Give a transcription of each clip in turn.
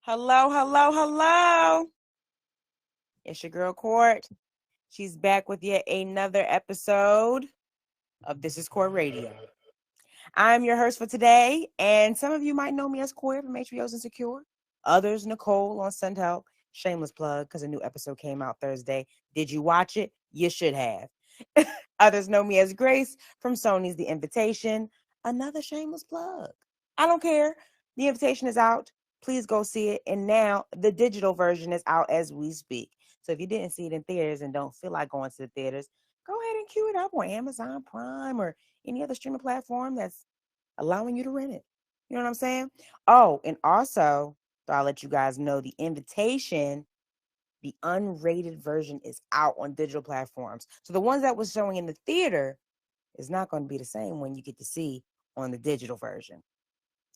Hello, hello, hello. It's your girl Court. She's back with yet another episode of This is Court Radio. I'm your host for today, and some of you might know me as Court from HBO's Insecure. Others, Nicole on Send Help. Shameless plug because a new episode came out Thursday. Did you watch it? You should have. Others know me as Grace from Sony's The Invitation. Another shameless plug. I don't care. The Invitation is out. Please go see it. And now the digital version is out as we speak. So if you didn't see it in theaters and don't feel like going to the theaters, go ahead and queue it up on Amazon Prime or any other streaming platform that's allowing you to rent it. You know what I'm saying? Oh, and also, so I'll let you guys know the Invitation, the unrated version is out on digital platforms. So the ones that was showing in the theater is not going to be the same when you get to see on the digital version.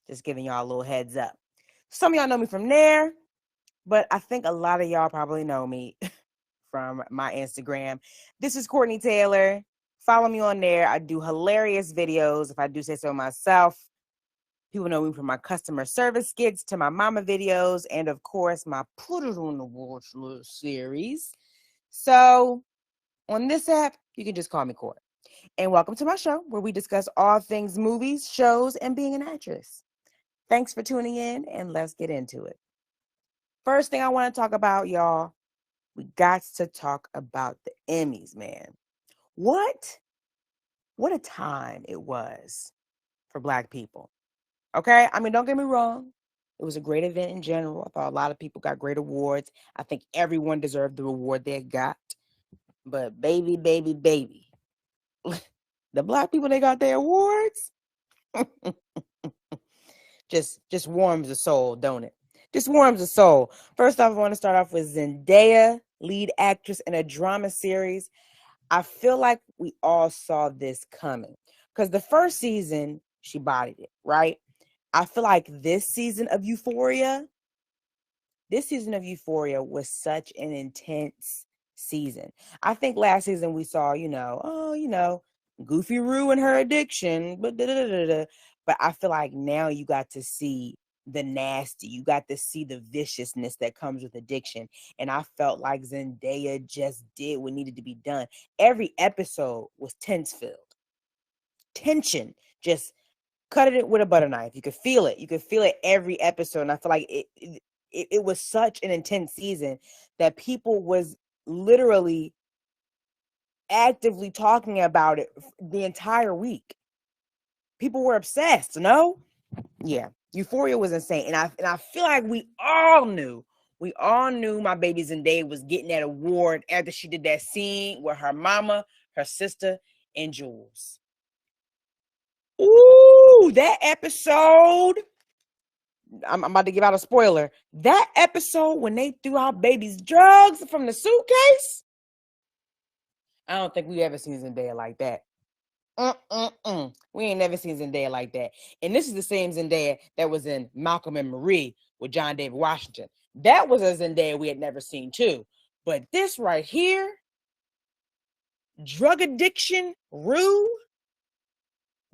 Just giving y'all a little heads up. Some of y'all know me from there, but I think a lot of y'all probably know me from my Instagram. This is Courtney Taylor. Follow me on there. I do hilarious videos, if I do say so myself. People know me from my customer service skits to my mama videos and, of course, my Put It on the Watch List series. So on this app, you can just call me Court. And welcome to my show where we discuss all things movies, shows, and being an actress. Thanks for tuning in, and let's get into it. First thing I want to talk about, y'all, we got to talk about the Emmys, man. What a time it was for Black people. Okay? I mean, don't get me wrong. It was a great event in general. I thought a lot of people got great awards. I think everyone deserved the reward they got. But baby, the Black people, they got their awards. just warms the soul, don't it? Just warms the soul. First off, I want to start off with Zendaya, lead actress in a drama series. I feel like we all saw this coming because the first season, she bodied it, right? I feel like this season of Euphoria was such an intense season. I think last season we saw, Goofy Rue and her addiction, but I feel like now you got to see the nasty. You got to see the viciousness that comes with addiction. And I felt like Zendaya just did what needed to be done. Every episode was tense-filled. Tension. Just cut it with a butter knife. You could feel it. You could feel it every episode. And I feel like it was such an intense season that people was literally actively talking about it the entire week. People were obsessed, no? Yeah. Euphoria was insane. And I feel like we all knew my baby Zendaya was getting that award after she did that scene with her mama, her sister, and Jules. Ooh, that episode. I'm about to give out a spoiler. That episode when they threw out baby's drugs from the suitcase. I don't think we ever seen Zendaya like that. We ain't never seen Zendaya like that. And this is the same Zendaya that was in Malcolm and Marie with John David Washington. That was a Zendaya we had never seen too. But this right here, drug addiction, Rue,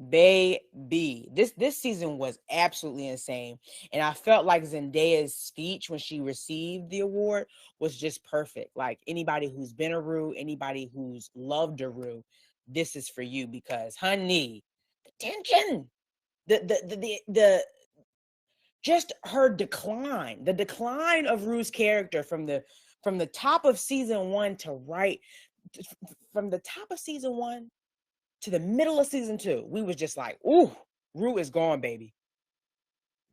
baby. This season was absolutely insane. And I felt like Zendaya's speech when she received the award was just perfect. Like anybody who's been a Rue, anybody who's loved a Rue, this is for you because, honey, the tension, the just her decline, the decline of Rue's character from the top of season one from the top of season one to the middle of season two, we was just like, ooh, Rue is gone, baby.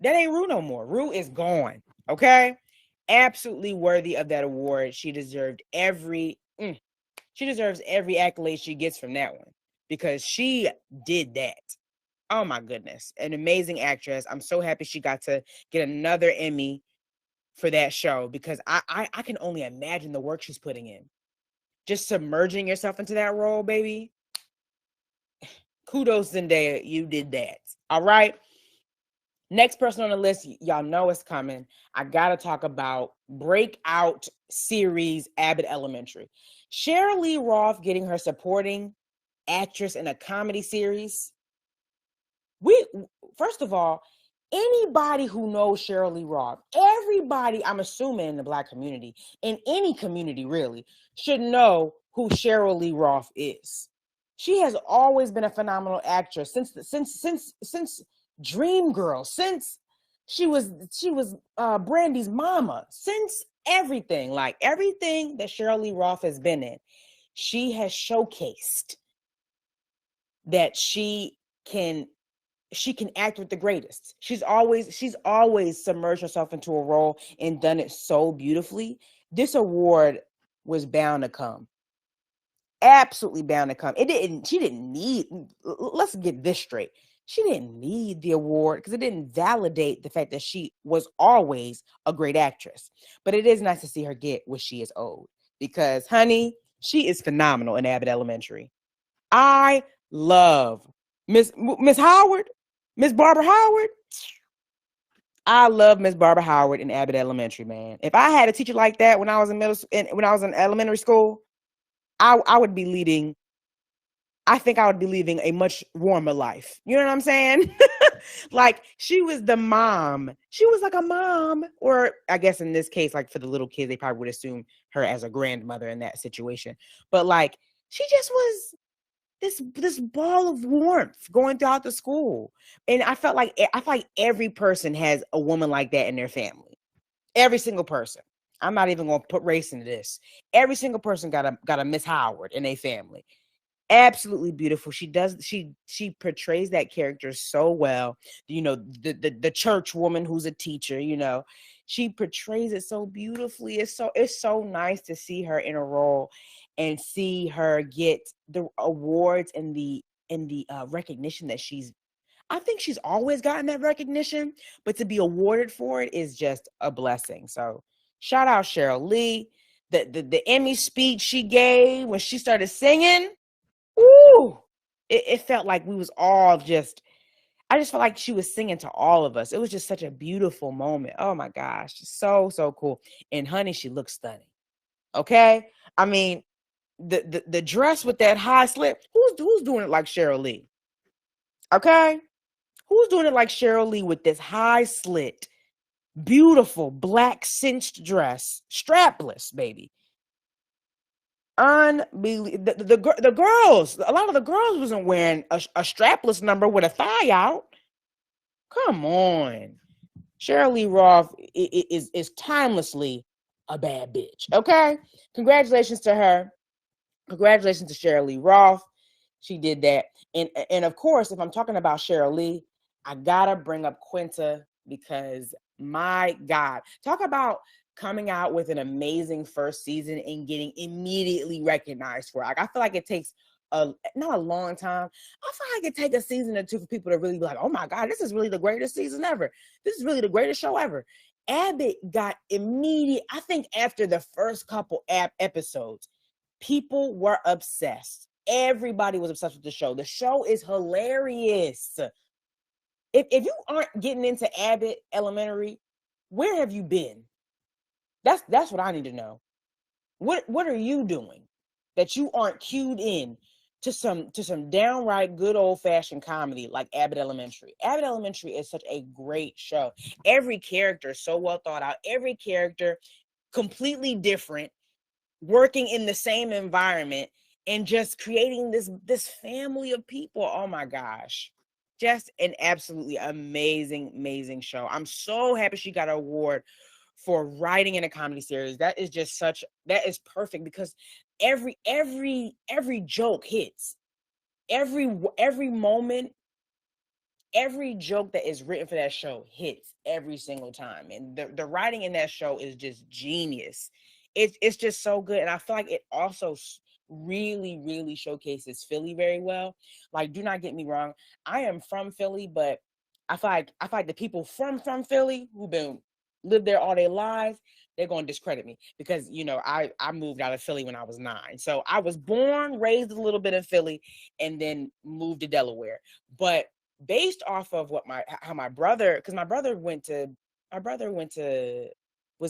That ain't Rue no more. Rue is gone. Okay, absolutely worthy of that award. She deserved she deserves every accolade she gets from that one because she did that. Oh my goodness. An amazing actress. I'm so happy she got to get another Emmy for that show because I can only imagine the work she's putting in. Just submerging yourself into that role, baby. Kudos, Zendaya. You did that. All right. Next person on the list, y'all know it's coming. I got to talk about breakout series Abbott Elementary. Sheryl Lee Roth getting her supporting actress in a comedy series. First of all, Anybody who knows Cheryl Lee Roth, everybody, I'm assuming in the Black community, in any community really, should know who Cheryl Lee Roth is. She has always been a phenomenal actress since Dreamgirl, since she was Brandy's mama, since everything, like everything that Cheryl Lee Roth has been in, she has showcased that she can act with the greatest. She's always submerged herself into a role and done it so beautifully. This award was bound to come. Absolutely bound to come. She didn't need, let's get this straight. She didn't need the award because it didn't validate the fact that she was always a great actress. But it is nice to see her get what she is owed because, honey, she is phenomenal in Abbott Elementary. I love Miss Howard, Miss Barbara Howard. I love Miss Barbara Howard in Abbott Elementary, man. If I had a teacher like that when I was in in elementary school, I would be leading. I think I would be leading a much warmer life. You know what I'm saying? Like she was the mom. She was like a mom, or I guess in this case, like for the little kids, they probably would assume her as a grandmother in that situation. But like she just was this ball of warmth going throughout the school. And I felt like every person has a woman like that in their family. Every single person. I'm not even going to put race into this. Every single person got a Miss Howard in a family. Absolutely beautiful. She portrays that character so well. You know, the church woman who's a teacher, you know, she portrays it so beautifully. It's so nice to see her in a role and see her get the awards and the recognition that I think she's always gotten that recognition, but to be awarded for it is just a blessing. So shout out Cheryl Lee. The Emmy speech she gave when she started singing, ooh, it felt like we was all I just felt like she was singing to all of us. It was just such a beautiful moment. Oh my gosh, so cool. And honey, she looks stunning. Okay, I mean, the dress with that high slit. Who's doing it like Cheryl Lee? Okay, who's doing it like Cheryl Lee with this high slit, beautiful black cinched dress, strapless, baby. Unbelievable. The girls, a lot of the girls wasn't wearing a strapless number with a thigh out. Come on. Cheryl Lee Roth is timelessly a bad bitch. Okay? Congratulations to her. Congratulations to Cheryl Lee Roth. She did that. And of course, if I'm talking about Cheryl Lee, I gotta bring up Quinta because my God, talk about coming out with an amazing first season and getting immediately recognized for it. Like, I feel like it takes not a long time. I feel like it takes a season or two for people to really be like, oh my God, this is really the greatest season ever. This is really the greatest show ever. Abbott got immediate, I think after the first couple episodes, people were obsessed. Everybody was obsessed with the show. The show is hilarious. If you aren't getting into Abbott Elementary, where have you been? That's what I need to know. What are you doing that you aren't cued in to some downright good old-fashioned comedy like Abbott Elementary? Abbott Elementary is such a great show. Every character is so well thought out. Every character completely different, working in the same environment and just creating this family of people. Oh my gosh. Just an absolutely amazing show. I'm so happy she got an award for writing in a comedy series. That is perfect because every joke hits. Every moment, every joke that is written for that show hits every single time. And the writing in that show is just genius. It's just so good. And I feel like it also really showcases Philly very well. Like, do not get me wrong, I am from Philly, but I feel like the people from Philly who've lived there all their lives, they're going to discredit me because, you know, I moved out of Philly when I was 9. So I was born, raised a little bit in Philly, and then moved to Delaware. But based off of how my brother, because my brother was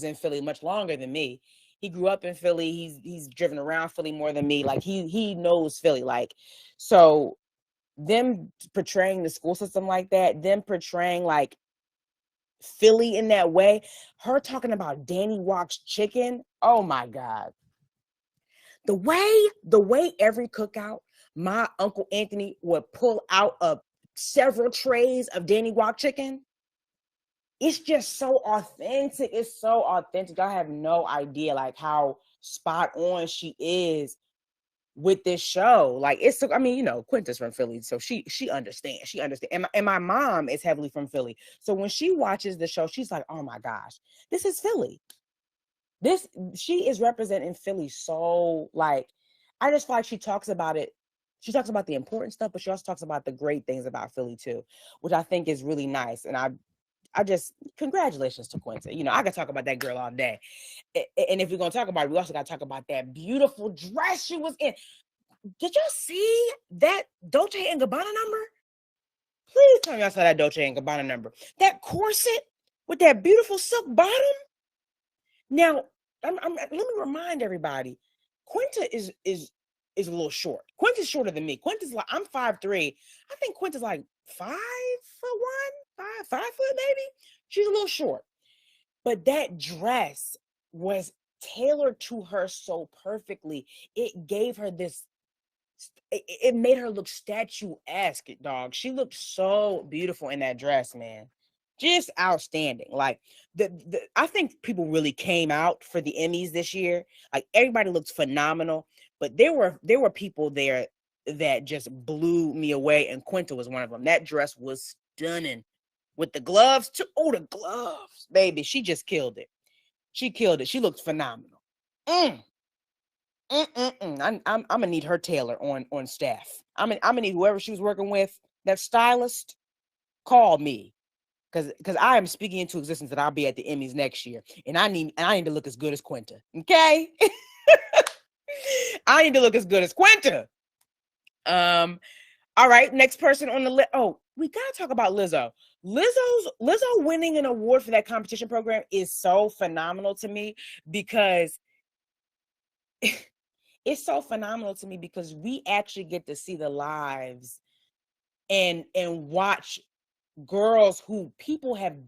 in Philly much longer than me. He grew up in Philly. He's driven around Philly more than me. Like he knows Philly. Like, so them portraying the school system like that, them portraying like Philly in that way. Her talking about Danny Walk's chicken. Oh my God. The way every cookout, my Uncle Anthony would pull out several trays of Danny Walk chicken. It's just so authentic. It's so authentic. I have no idea like how spot on she is with this show. Like it's, I mean, Quinta's from Philly, so she understands. She understands. And my mom is heavily from Philly. So when she watches the show, she's like, oh my gosh, this is Philly. She is representing Philly. So like, I just feel like she talks about it. She talks about the important stuff, but she also talks about the great things about Philly too, which I think is really nice. And I just, congratulations to Quinta. I could talk about that girl all day. And if we're going to talk about it, we also got to talk about that beautiful dress she was in. Did y'all see that Dolce & Gabbana number? Please tell me y'all saw that Dolce & Gabbana number. That corset with that beautiful silk bottom. Now, let me remind everybody, Quinta is a little short. Quinta's shorter than me. Quinta's like, I'm 5'3". I think Quinta's like 5'1", 5 foot maybe. She's a little short. But that dress was tailored to her so perfectly. It gave her this, it made her look statuesque, dog. She looked so beautiful in that dress, man. Just outstanding. Like I think people really came out for the Emmys this year. Like everybody looked phenomenal, but there were people there that just blew me away, and Quinta was one of them. That dress was stunning with the gloves too. Oh, the gloves, baby. She just killed it. She killed it. She looked phenomenal. I'm gonna need her tailor on staff. I'm gonna need whoever she was working with, that stylist, call me. Because I am speaking into existence that I'll be at the Emmys next year. And I need to look as good as Quinta. Okay? I need to look as good as Quinta. All right, next person on the list. Oh, we gotta talk about Lizzo. Lizzo winning an award for that competition program is so phenomenal to me, because it's so phenomenal to me because we actually get to see the lives and watch girls who people have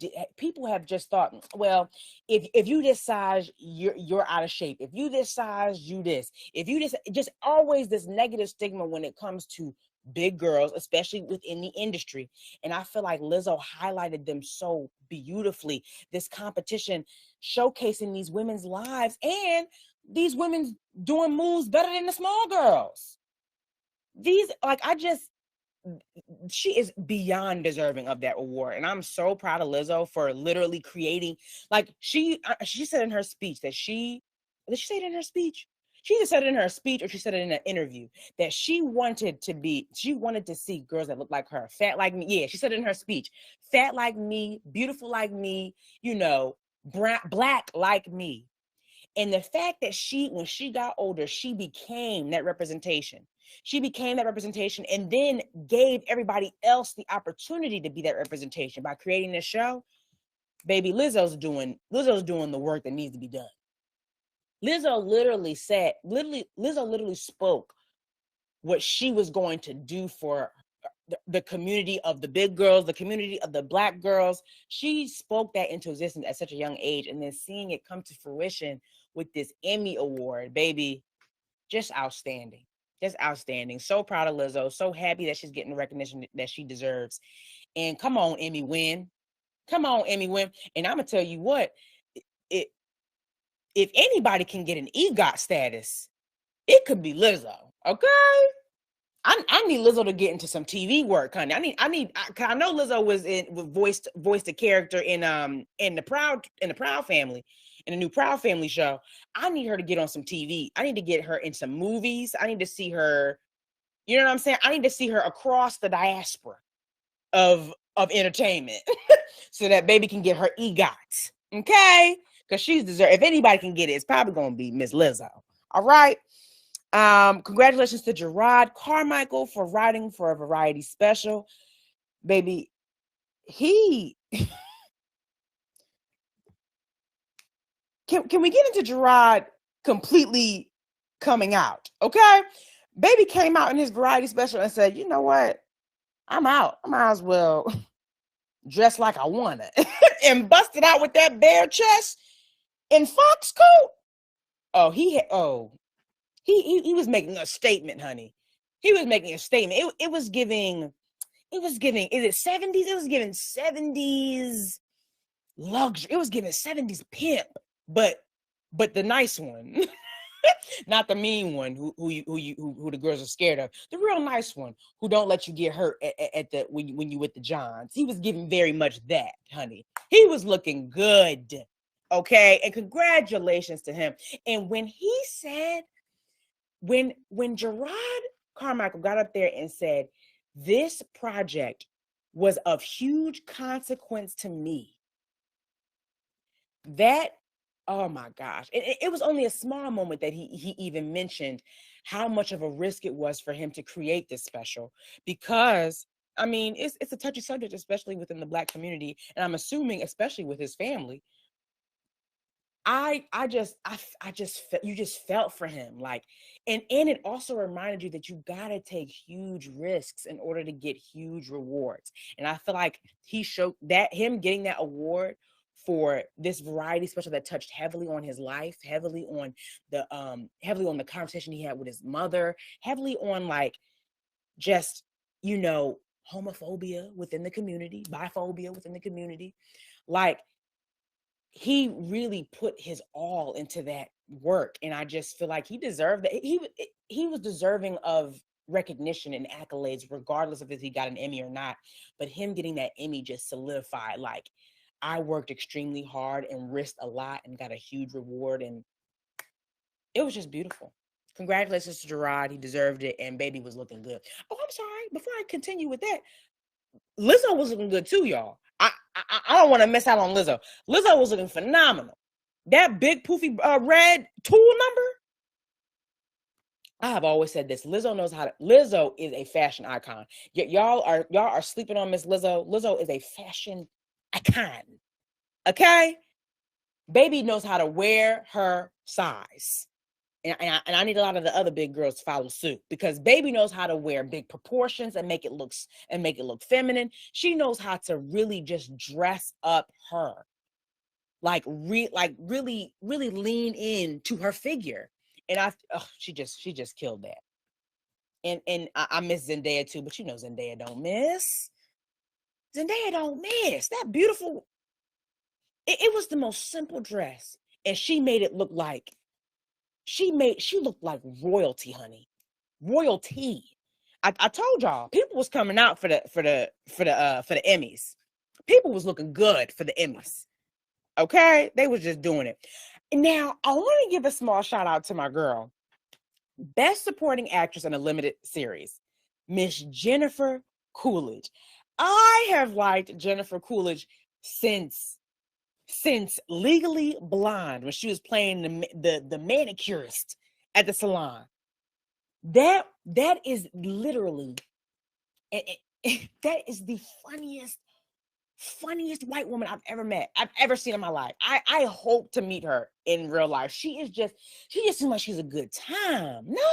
just thought, well, if you this size, you're out of shape. If you this size, you this. If you this, just always this negative stigma when it comes to big girls, especially within the industry. And I feel like Lizzo highlighted them so beautifully. This competition showcasing these women's lives and these women doing moves better than the small girls. She is beyond deserving of that award. And I'm so proud of Lizzo for literally creating, like she said in her speech that did she say it in her speech? She either said it in her speech or she said it in an interview that she wanted to see girls that look like her, fat like me. Yeah, she said it in her speech. Fat like me, beautiful like me, black like me. And the fact that when she got older, she became that representation. She became that representation and then gave everybody else the opportunity to be that representation by creating this show. Baby, Lizzo's doing the work that needs to be done. Lizzo literally spoke what she was going to do for the community of the big girls, the community of the Black girls. She spoke that into existence at such a young age, and then seeing it come to fruition with this Emmy award, baby, just outstanding. Just outstanding. So proud of Lizzo. So happy that she's getting the recognition that she deserves. And come on, Emmy, win. Come on, Emmy, win. And I'm going to tell you what, if anybody can get an EGOT status, it could be Lizzo. Okay? I need Lizzo to get into some TV work, honey. I know Lizzo voiced a character in the Proud Family, in the new Proud Family show. I need her to get on some TV. I need to get her in some movies. I need to see her, you know what I'm saying? I need to see her across the diaspora of entertainment so that baby can get her EGOT. Okay? Because she's deserved. If anybody can get it, it's probably gonna be Miss Lizzo. All right. Congratulations to Gerard Carmichael for writing for a variety special. Baby, can we get into Gerard completely coming out? Okay. Baby came out in his variety special and said, you know what? I'm out. I might as well dress like I wanna. and busted out with that bare chest in fox coat. Oh, he was making a statement, honey. He was making a statement. It was giving, is it 70s? It was giving 70s luxury. It was giving 70s pimp, but the nice one. Not the mean one who the girls are scared of. The real nice one who don't let you get hurt at the when you with the Johns. He was giving very much that, honey. He was looking good. Okay, and congratulations to him. And when he said, when Gerard Carmichael got up there and said, this project was of huge consequence to me, that, oh my gosh, it was only a small moment that he even mentioned how much of a risk it was for him to create this special, because I mean, it's a touchy subject, especially within the Black community, and I'm assuming especially with his family. I just you just felt for him, like, and it also reminded you that you gotta take huge risks in order to get huge rewards. And I feel like he showed that, him getting that award for this variety special that touched heavily on his life, heavily on the conversation he had with his mother, heavily on like just, you know, homophobia within the community, biphobia within the community, like, he really put his all into that work, and I just feel like he deserved that. He was deserving of recognition and accolades, regardless of if he got an Emmy or not. But him getting that Emmy just solidified, like, I worked extremely hard and risked a lot and got a huge reward, and it was just beautiful. Congratulations to Gerard. He deserved it, and baby was looking good. Oh, I'm sorry. Before I continue with that, Lizzo was looking good too, y'all. I don't want to miss out on Lizzo. Lizzo was looking phenomenal. That big poofy red Tool number. I have always said this. Lizzo is a fashion icon. Y'all are sleeping on Miss Lizzo. Lizzo is a fashion icon. Okay? Baby knows how to wear her size. And I need a lot of the other big girls to follow suit, because baby knows how to wear big proportions and make it look feminine. She knows how to really just dress up her, like really lean in to her figure. And she just killed that. And I miss Zendaya too, but you know Zendaya don't miss. Zendaya don't miss. That beautiful. It was the most simple dress, and she made it look like. She looked like royalty, honey. Royalty. I told y'all, people was coming out for the Emmys. People was looking good for the Emmys. Okay? They was just doing it. Now, I want to give a small shout out to my girl. Best Supporting Actress in a Limited Series, Miss Jennifer Coolidge. I have liked Jennifer Coolidge since Legally Blonde, when she was playing the manicurist at the salon. That is literally, that is the funniest white woman I've ever seen in my life. I hope to meet her in real life. She just seems like she's a good time. No.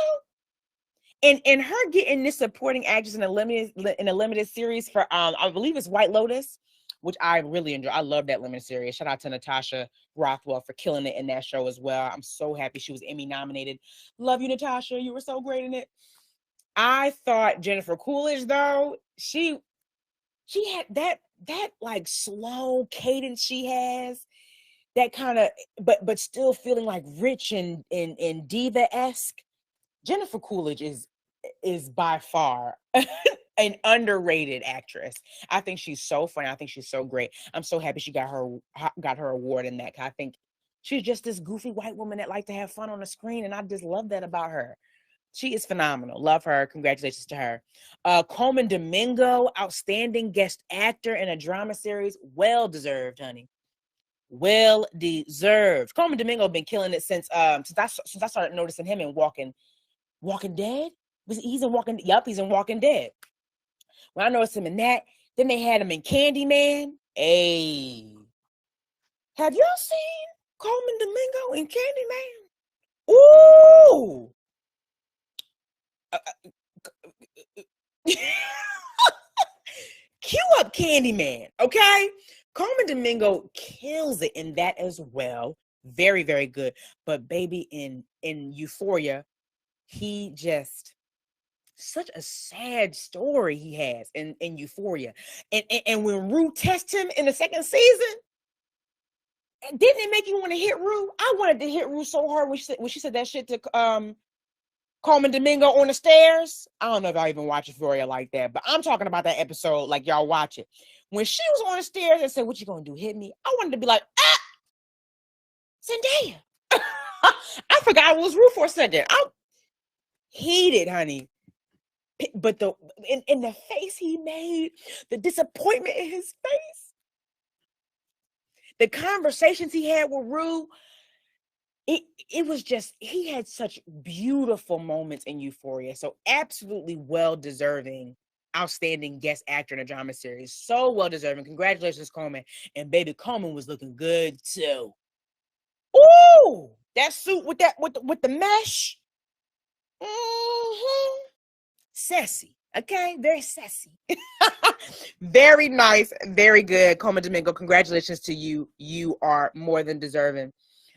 And her getting this supporting actress in a limited series for I believe it's White Lotus, which I really enjoy. I love that limited series. Shout out to Natasha Rothwell for killing it in that show as well. I'm so happy she was Emmy nominated. Love you, Natasha. You were so great in it. I thought Jennifer Coolidge, though, she had that like slow cadence she has, that kind of, but still feeling like rich and diva-esque. Jennifer Coolidge is by far an underrated actress. I think she's so funny. I think she's so great. I'm so happy she got her award in that. I think she's just this goofy white woman that likes to have fun on the screen, and I just love that about her. She is phenomenal. Love her. Congratulations to her. Coleman Domingo, outstanding guest actor in a drama series. Well deserved, honey. Well deserved. Coleman Domingo been killing it since I started noticing him in Walking Dead. He's in Walking Dead. When I noticed him in that, then they had him in Candyman. Hey, have y'all seen Coleman Domingo in Candyman? Ooh. Cue up Candyman, okay? Carmen Domingo kills it in that as well. Very, very good. But baby, in Euphoria, he just such a sad story he has in Euphoria. And when Rue tests him in the second season, didn't it make you want to hit Rue? I wanted to hit Rue so hard when she said that shit to Carmen Domingo on the stairs. I don't know if I even watch Euphoria like that, but I'm talking about that episode like y'all watch it. When she was on the stairs and said, "What you gonna do? Hit me?" I wanted to be like, ah, Zendaya. I forgot it was Rue for a second. I'm heated, honey. But in the face he made, the disappointment in his face, the conversations he had with Rue, it was just, he had such beautiful moments in Euphoria. So absolutely well deserving, outstanding guest actor in a drama series. So well deserving. Congratulations, Coleman. And baby Coleman was looking good too. Ooh, that suit with the mesh. Mm-hmm. Sassy. Okay, very sassy. Very nice, very good. Coleman Domingo, congratulations to you. You are more than deserving.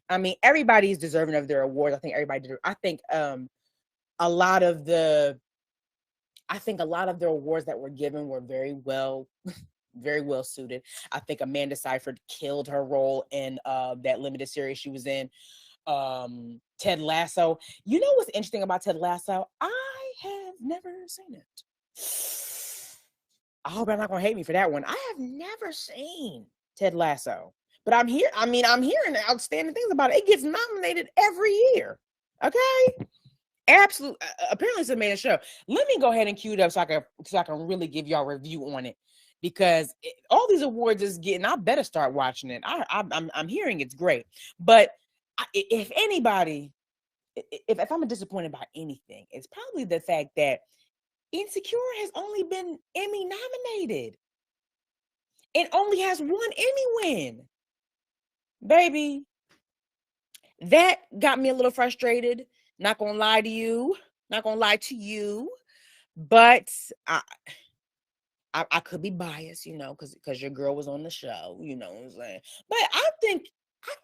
I mean, everybody's deserving of their awards. I think everybody did. I think a lot of the awards that were given were very well suited. I think Amanda Seyfried killed her role in that limited series she was in. Ted Lasso. You know what's interesting about Ted Lasso? I have never seen it. I hope I'm not gonna hate me for that one. I have never seen Ted Lasso. But I'm hearing outstanding things about it. It gets nominated every year. Okay. Absolutely. Apparently it's a made show. Let me go ahead and cue it up so I can really give y'all a review on it. Because all these awards is getting, I better start watching it. I'm hearing it's great. But if I'm disappointed by anything, it's probably the fact that Insecure has only been Emmy nominated. It only has one Emmy win. Baby, that got me a little frustrated. Not gonna lie to you. But I could be biased, because your girl was on the show, you know what I'm saying? But I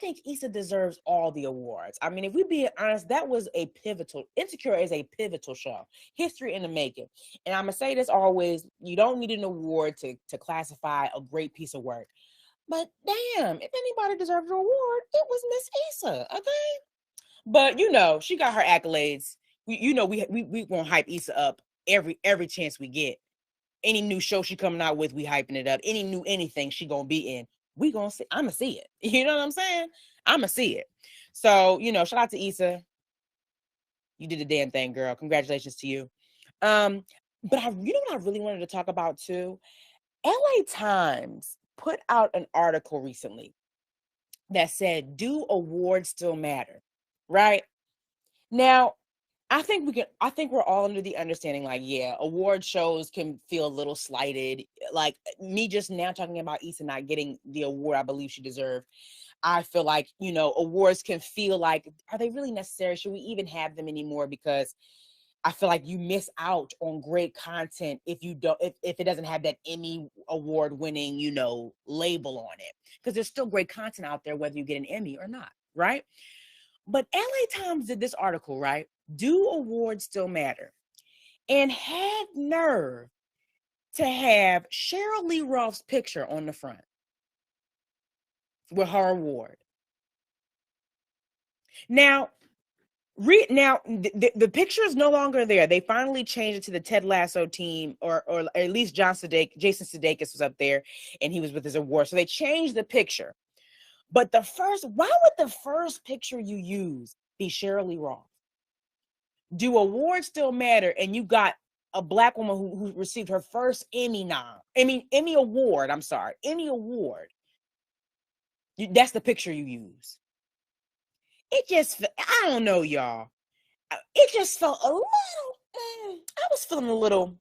think Issa deserves all the awards. I mean, if we be honest, that was Insecure is a pivotal show. History in the making. And I'm gonna say this always, you don't need an award to classify a great piece of work. But damn, if anybody deserves an award, it was Miss Issa, okay? But she got her accolades. We gonna hype Issa up every chance we get. Any new show she coming out with, we hyping it up. Any new anything she gonna be in, we gonna see. I'ma see it. You know what I'm saying? I'ma see it. So shout out to Issa. You did the damn thing, girl. Congratulations to you. But what I really wanted to talk about too? LA Times put out an article recently that said, "Do awards still matter?" Right? Now, I think we're all under the understanding, like, yeah, award shows can feel a little slighted. Like me just now talking about Issa not getting the award I believe she deserved. I feel like, awards can feel like, are they really necessary? Should we even have them anymore? Because I feel like you miss out on great content if it doesn't have that Emmy award winning, label on it. Because there's still great content out there, whether you get an Emmy or not, right? But LA Times did this article, right? Do awards still matter? And had nerve to have Cheryl Lee Roth's picture on the front with her award. Now, the picture is no longer there. They finally changed it to the Ted Lasso team, or at least Jason Sudeikis was up there, and he was with his award. So they changed the picture. But why would the first picture you use be Cheryl Lee Roth? Do awards still matter? And you got a Black woman who received her first Emmy award. That's the picture you use. I don't know, y'all. It just felt a little, I was feeling a little,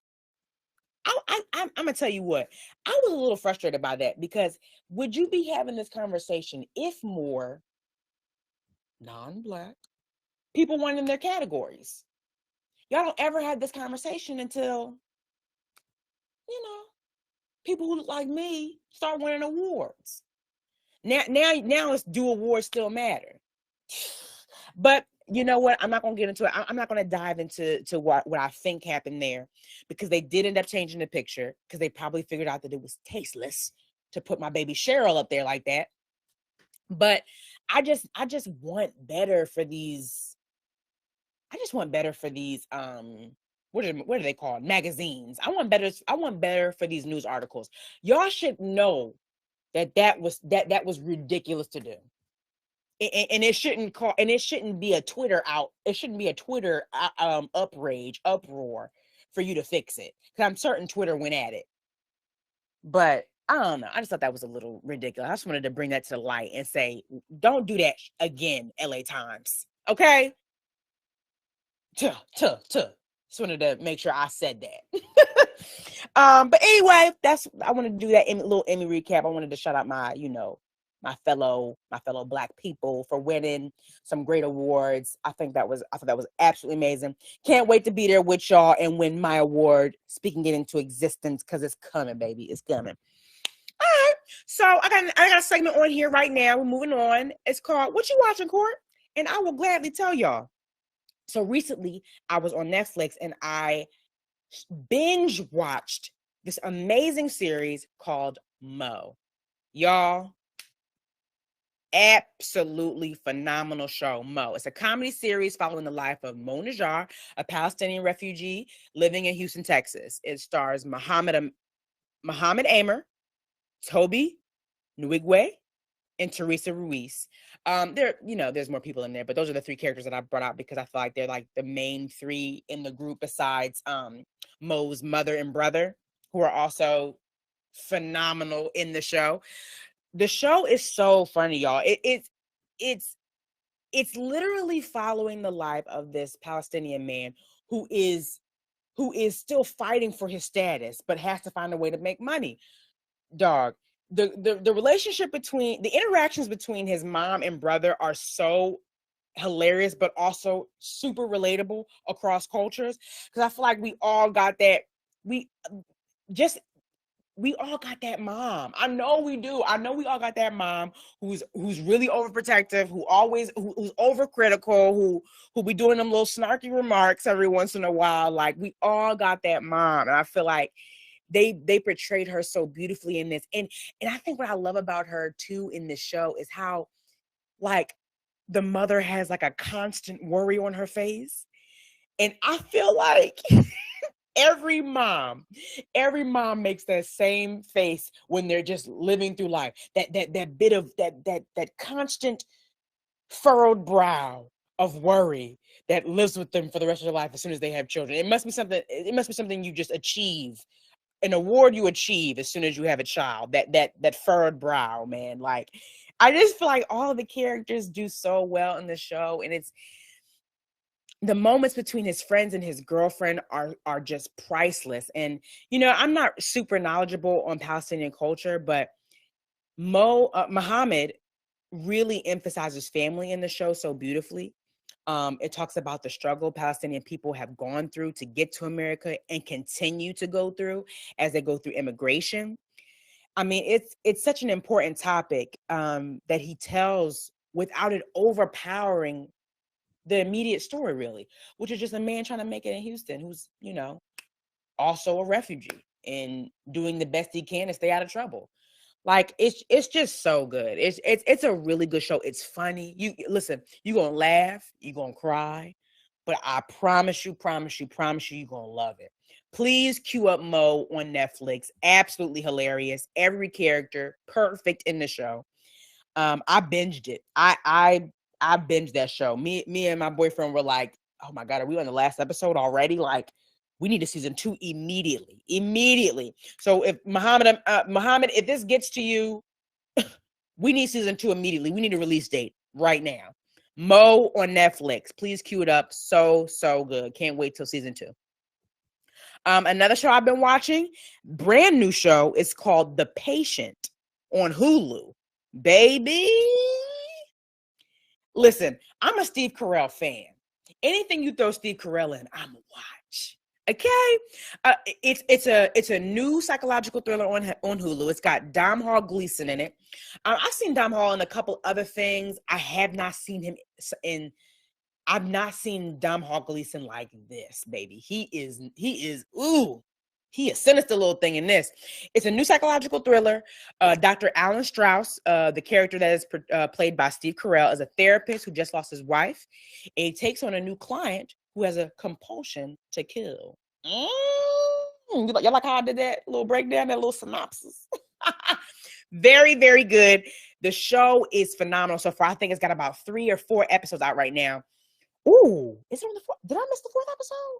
I'm going to tell you what, I was a little frustrated by that, because would you be having this conversation if more non-Black people weren't in their categories? Y'all don't ever have this conversation until, people who look like me start winning awards. Now it's, do awards still matter? But you know what? I'm not going to get into it. I'm not going to dive into what I think happened there, because they did end up changing the picture, because they probably figured out that it was tasteless to put my baby Cheryl up there like that. But I just want better for these. I just want better for these what are they called? Magazines. I want better for these news articles. Y'all should know that was ridiculous to do. And it shouldn't be a Twitter out. It shouldn't be a Twitter uproar for you to fix it. Because I'm certain Twitter went at it. But I don't know. I just thought that was a little ridiculous. I just wanted to bring that to the light and say, don't do that again, LA Times. Okay? Just wanted to make sure I said that. But anyway, I wanted to do that little Emmy recap. I wanted to shout out my fellow Black people for winning some great awards. I thought that was absolutely amazing. Can't wait to be there with y'all and win my award, speaking it into existence, because it's coming, baby. It's coming. All right. So I got a segment on here right now. We're moving on. It's called What You Watching, Court? And I will gladly tell y'all. So recently I was on Netflix and I binge watched this amazing series called Mo. Y'all, absolutely phenomenal show, Mo. It's a comedy series following the life of Mo Najjar, a Palestinian refugee living in Houston, Texas. It stars Muhammad Amer, Toby Nwigwe, and Teresa Ruiz. There's more people in there, but those are the three characters that I brought out because I feel like they're like the main three in the group, besides Mo's mother and brother, who are also phenomenal in the show. The show is so funny, y'all. It's literally following the life of this Palestinian man who is still fighting for his status, but has to find a way to make money. Dog. The relationship the interactions between his mom and brother are so hilarious, but also super relatable across cultures. Because I feel like we all got that. We all got that mom. I know we do. I know we all got that mom who's really overprotective, who's overcritical, who be doing them little snarky remarks every once in a while. Like, we all got that mom, and I feel like they portrayed her so beautifully in this. And I think what I love about her too in this show is how, like, the mother has like a constant worry on her face. And I feel like every mom makes that same face when they're just living through life. That bit of that constant furrowed brow of worry that lives with them for the rest of their life as soon as they have children. It must be something you just achieve, an award you achieve as soon as you have a child. That furrowed brow, man. Like, I just feel like all of the characters do so well in the show, and it's the moments between his friends and his girlfriend are just priceless. And I'm not super knowledgeable on Palestinian culture, but Muhammad really emphasizes family in the show so beautifully. It talks about the struggle Palestinian people have gone through to get to America and continue to go through as they go through immigration. I mean, it's such an important topic that he tells without it overpowering the immediate story, really, which is just a man trying to make it in Houston who's, also a refugee and doing the best he can to stay out of trouble. Like, it's just so good. It's a really good show. It's funny. You listen, you're gonna laugh, you're gonna cry, but I promise you, you're gonna love it. Please queue up Mo on Netflix. Absolutely hilarious. Every character perfect in the show. I binged it. I binged that show. Me and my boyfriend were like, oh my God, are we on the last episode already? Like, we need a season 2 immediately. So if Muhammad, if this gets to you, we need season 2 immediately. We need a release date right now. Mo on Netflix. Please queue it up. So good. Can't wait till season 2. Another show I've been watching, brand new show, is called The Patient on Hulu. Baby. Listen, I'm a Steve Carell fan. Anything you throw Steve Carell in, I'm a watch. Okay, it's a new psychological thriller on Hulu. It's got Dom Hall Gleason in it. I've seen Dom Hall in a couple other things. I have not seen him in. I've not seen Dom Hall Gleason like this, baby. He is sinister little thing in this. It's a new psychological thriller. Dr. Alan Strauss, the character that is played by Steve Carell, is a therapist who just lost his wife. And he takes on a new client who has a compulsion to kill. Y'all like how I did that little breakdown, that little synopsis? Very, very good. The show is phenomenal so far. I think it's got about 3 or 4 episodes out right now. Ooh, is it on the 4th? Did I miss the 4th episode?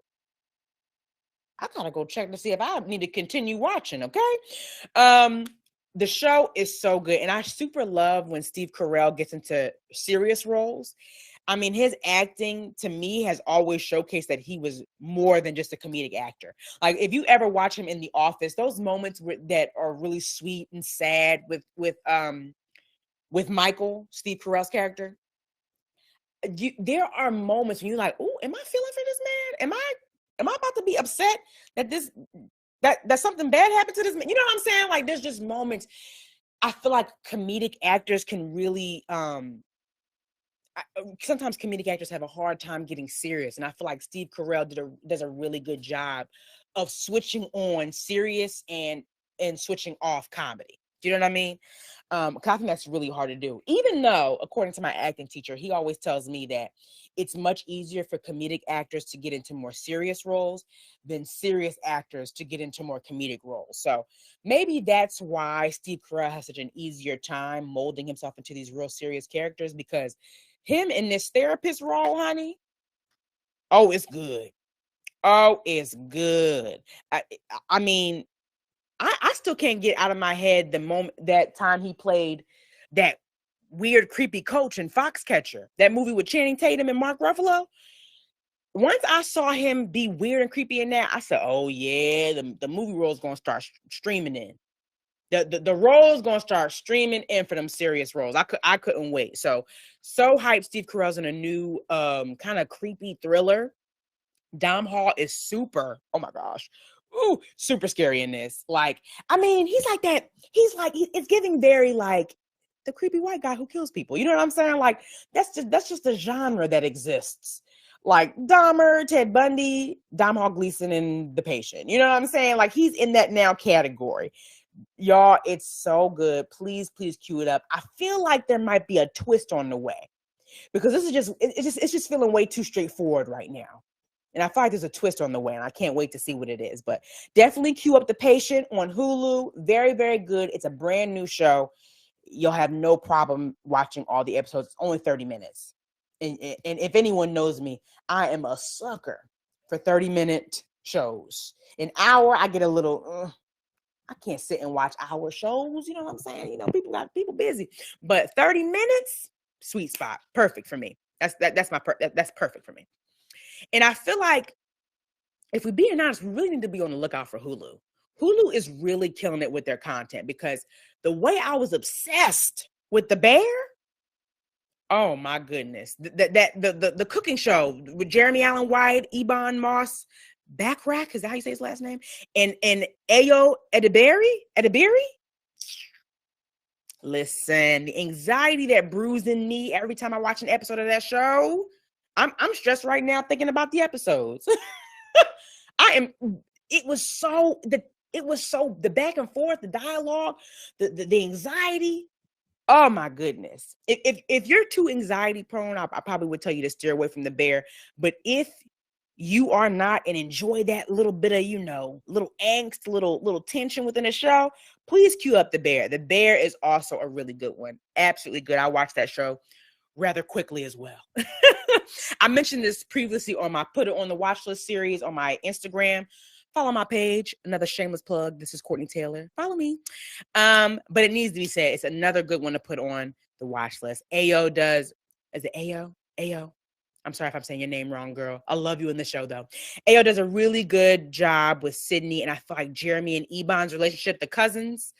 I gotta go check to see if I need to continue watching, okay? The show is so good, and I super love when Steve Carell gets into serious roles. I mean, his acting to me has always showcased that he was more than just a comedic actor. Like, if you ever watch him in The Office, those moments that are really sweet and sad with Michael, Steve Carell's character, there are moments when you're like, "Oh, am I feeling for this man? Am I about to be upset that something bad happened to this man?" You know what I'm saying? Like, there's just moments. I feel like comedic actors can really sometimes comedic actors have a hard time getting serious, and I feel like Steve Carell does a really good job of switching on serious and switching off comedy. Do you know what I mean? I think that's really hard to do. Even though, according to my acting teacher, he always tells me that it's much easier for comedic actors to get into more serious roles than serious actors to get into more comedic roles. So maybe that's why Steve Carell has such an easier time molding himself into these real serious characters, because him in this therapist role, honey, oh, it's good. Oh, it's good. I mean, I still can't get out of my head the moment, that time he played that weird, creepy coach in Foxcatcher, that movie with Channing Tatum and Mark Ruffalo. Once I saw him be weird and creepy in that, I said, "Oh yeah, the movie role's gonna start streaming in. The role's gonna start streaming in for them serious roles." I couldn't wait. So hyped. Steve Carell's in a new kind of creepy thriller. Dom Hall is super. Oh my gosh. Ooh, super scary in this. Like, I mean, he's like that. He's like, it's giving very like the creepy white guy who kills people. You know what I'm saying? Like, that's just a genre that exists. Like Dahmer, Ted Bundy, Dom Hall Gleason, and The Patient. You know what I'm saying? Like, he's in that now category. Y'all, it's so good. Please cue it up. I feel like there might be a twist on the way, because this is it's just feeling way too straightforward right now. And I feel like there's a twist on the way, and I can't wait to see what it is. But definitely cue up The Patient on Hulu. Very, very good. It's a brand new show. You'll have no problem watching all the episodes. It's only 30 minutes. And if anyone knows me, I am a sucker for 30-minute shows. An hour, I get a little, I can't sit and watch hour shows. You know what I'm saying? You know, people busy. But 30 minutes, sweet spot. Perfect for me. That's perfect for me. And I feel like, if we're being honest, we really need to be on the lookout for Hulu. Hulu is really killing it with their content, because the way I was obsessed with The Bear, oh my goodness, the cooking show with Jeremy Allen White, Ebon Moss Backrack, is that how you say his last name? And Ayo Edebiri. Listen, the anxiety that brews in me every time I watch an episode of that show. I'm stressed right now thinking about the episodes. It was so the back and forth, the dialogue, the anxiety. Oh my goodness. If you're too anxiety prone, I probably would tell you to steer away from The Bear. But if you are not, and enjoy that little bit of, little angst, little tension within the show, please cue up The Bear. The Bear is also a really good one. Absolutely good. I watched that show rather quickly as well. I mentioned this previously on my Put It on the Watch List series on my Instagram. Follow my page. Another shameless plug. This is Courtney Taylor. Follow me. But it needs to be said, it's another good one to put on the watch list. Ayo does. Is it Ayo? Ayo. I'm sorry if I'm saying your name wrong, girl. I love you in the show, though. Ayo does a really good job with Sydney, and I feel like Jeremy and Ebon's relationship, the cousins,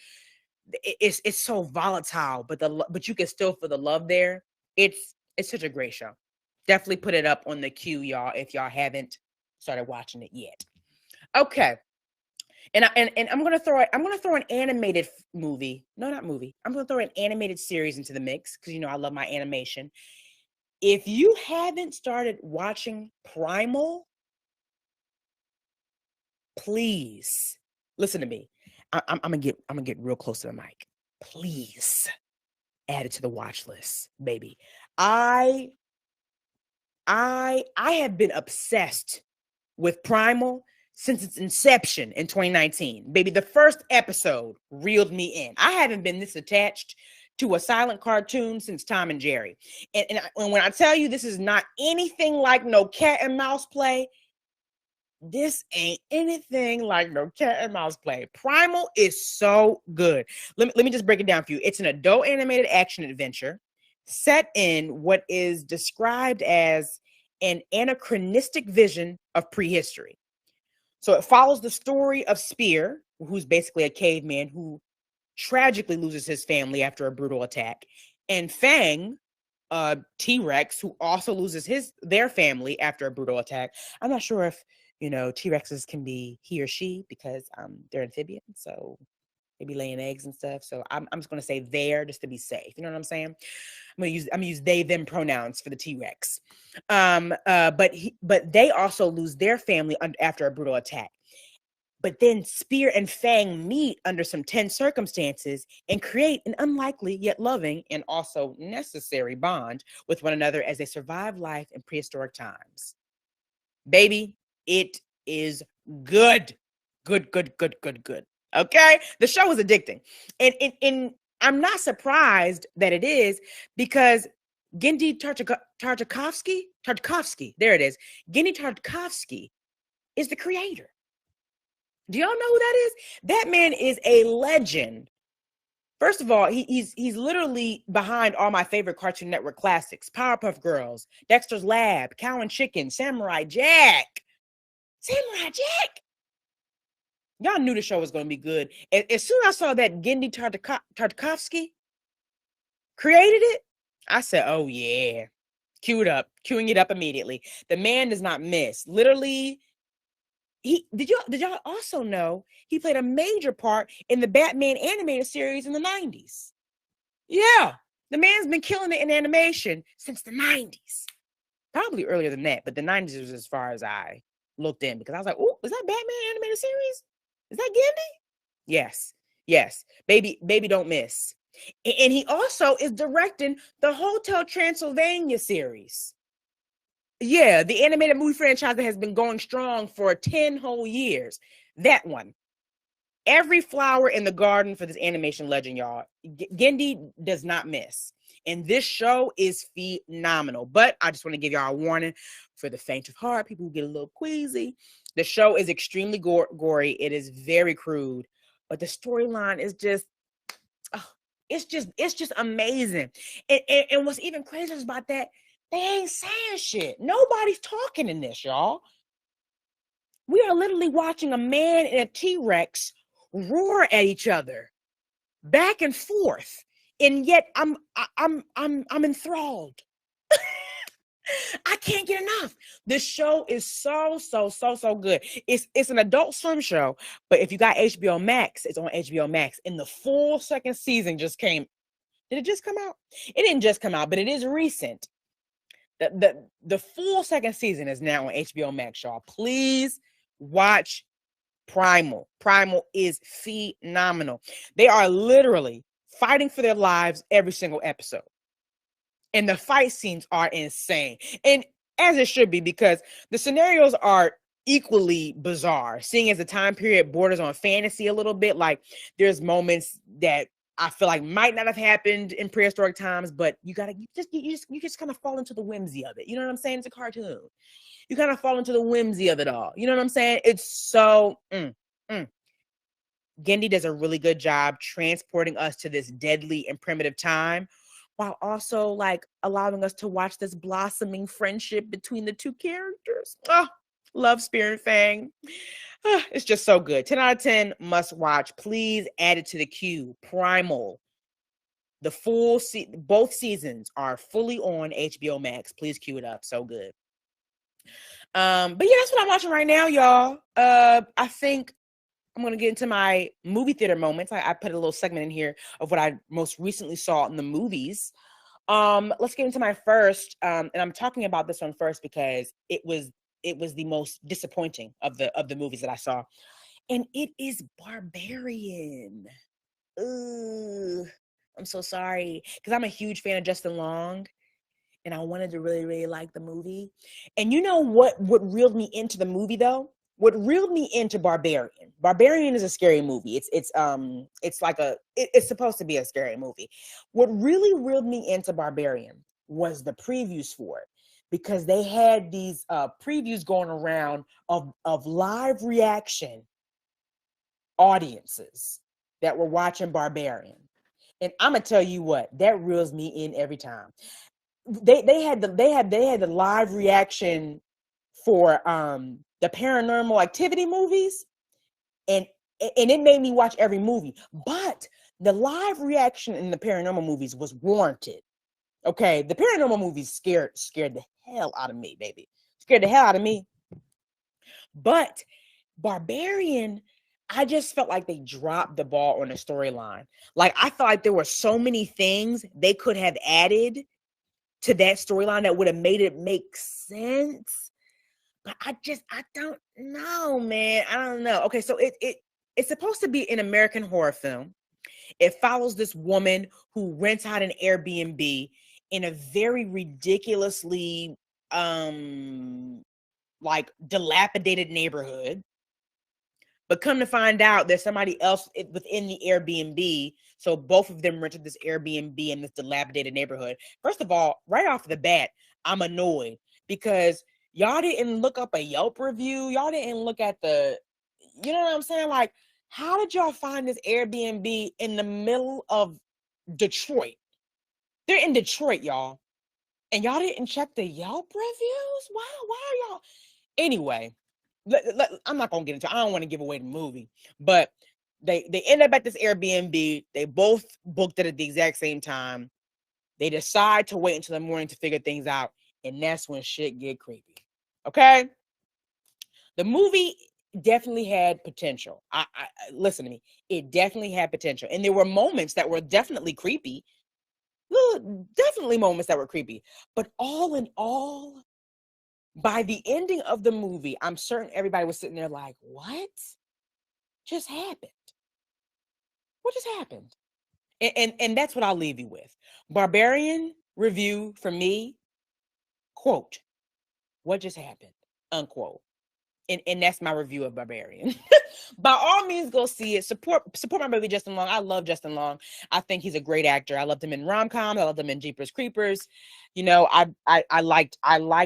it's so volatile, but you can still feel the love there. It's such a great show. Definitely put it up on the queue, y'all, if y'all haven't started watching it yet. Okay. And I'm gonna throw an animated movie. No, not movie. I'm gonna throw an animated series into the mix because I love my animation. If you haven't started watching Primal, please listen to me. I'm gonna get real close to the mic. Please add it to the watch list, baby. I have been obsessed with Primal since its inception in 2019. Baby, the first episode reeled me in. I haven't been this attached to a silent cartoon since Tom and Jerry. And when I tell you this is not anything like no cat and mouse play, this ain't anything like no cat and mouse play. Primal is so good. Let me just break it down for you. It's an adult animated action adventure set in what is described as an anachronistic vision of prehistory. So it follows the story of Spear, who's basically a caveman who tragically loses his family after a brutal attack, and Fang, a T-Rex, who also loses their family after a brutal attack. I'm not sure if T-Rexes can be he or she because they're amphibians, so they be laying eggs and stuff. So I'm just gonna say there just to be safe. You know what I'm saying? I'm gonna use they them pronouns for the T-Rex. But they also lose their family after a brutal attack. But then Spear and Fang meet under some tense circumstances and create an unlikely yet loving and also necessary bond with one another as they survive life in prehistoric times. Baby, it is good. Good. Okay? The show is addicting. And I'm not surprised that it is because Genndy Tartakovsky, there it is. Genndy Tartakovsky is the creator. Do y'all know who that is? That man is a legend. First of all, he's literally behind all my favorite Cartoon Network classics: Powerpuff Girls, Dexter's Lab, Cow and Chicken, Samurai Jack. Y'all knew the show was going to be good. As soon as I saw that Genndy Tartakovsky created it, I said, oh yeah, queuing it up immediately. The man does not miss. Literally, did y'all also know he played a major part in the Batman animated series in the 90s? Yeah, the man's been killing it in animation since the 90s. Probably earlier than that, but the 90s was as far as I looked in because I was like, oh, is that Batman animated series? Is that Genndy? Yes. Baby, don't miss. And he also is directing the Hotel Transylvania series. Yeah, the animated movie franchise that has been going strong for 10 whole years. That one. Every flower in the garden for this animation legend, y'all. Genndy does not miss. And this show is phenomenal. But I just want to give y'all a warning for the faint of heart, people who get a little queasy. The show is extremely gory. It is very crude. But the storyline is just, it's just amazing. And what's even crazier about that, they ain't saying shit. Nobody's talking in this, y'all. We are literally watching a man and a T-Rex roar at each other, back and forth, and yet I'm enthralled. I can't get enough. This show is so good. It's an Adult Swim show, but if you got HBO Max, it's on HBO Max. And the full second season just came. Did it just come out? It didn't just come out, but it is recent. The full second season is now on HBO Max, y'all. Please watch Primal. Primal is phenomenal. They are literally fighting for their lives every single episode. And the fight scenes are insane. And as it should be, because the scenarios are equally bizarre, seeing as the time period borders on fantasy a little bit. Like there's moments that I feel like might not have happened in prehistoric times, but you just kind of fall into the whimsy of it. You know what I'm saying? It's a cartoon. You kind of fall into the whimsy of it all. You know what I'm saying? It's so Genndy does a really good job transporting us to this deadly and primitive time, while also like allowing us to watch this blossoming friendship between the two characters. Oh, love Spear and Fang. It's just so good. 10 out of 10 must watch. Please add it to the queue. Primal. Both seasons are fully on HBO Max. Please queue it up. So good. But yeah, that's what I'm watching right now, y'all. I think I'm gonna get into my movie theater moments. I put a little segment in here of what I most recently saw in the movies. Let's get into my first. And I'm talking about this one first because it was the most disappointing of the movies that I saw, and it is Barbarian. Ugh, I'm so sorry because I'm a huge fan of Justin Long, and I wanted to really, really like the movie. And you know what reeled me into the movie though? What reeled me into Barbarian? Barbarian is a scary movie. It's supposed to be a scary movie. What really reeled me into Barbarian was the previews for it, because they had these previews going around of live reaction audiences that were watching Barbarian. And I'm gonna tell you what, that reels me in every time. They had the live reaction for the Paranormal Activity movies, and it made me watch every movie. But the live reaction in the Paranormal movies was warranted. Okay, the Paranormal movies scared the hell out of me, baby. Scared the hell out of me. But Barbarian, I just felt like they dropped the ball on the storyline. Like, I felt like there were so many things they could have added to that storyline that would have made it make sense. But I don't know, man. I don't know. Okay, so it's supposed to be an American horror film. It follows this woman who rents out an Airbnb in a very ridiculously like dilapidated neighborhood. But come to find out, there's somebody else within the Airbnb. So both of them rented this Airbnb in this dilapidated neighborhood. First of all, right off the bat, I'm annoyed because y'all didn't look up a Yelp review. Y'all didn't look at you know what I'm saying? Like, how did y'all find this Airbnb in the middle of Detroit? They're in Detroit, y'all. And y'all didn't check the Yelp reviews? Why are y'all? Anyway, I'm not gonna get into. I don't want to give away the movie, but they end up at this Airbnb. They both booked it at the exact same time. They decide to wait until the morning to figure things out, and that's when shit get creepy. Okay, the movie definitely had potential. I listen to me. It definitely had potential, and there were moments that were definitely creepy. Definitely moments that were creepy, but all in all, by the ending of the movie, I'm certain everybody was sitting there like, what just happened? What just happened? And that's what I'll leave you with. Barbarian review for me, quote, what just happened? Unquote. And that's my review of Barbarian. By all means, go see it. Support my baby Justin Long. I love Justin Long. I think he's a great actor. I loved him in rom-com. I loved him in Jeepers Creepers. You know, I liked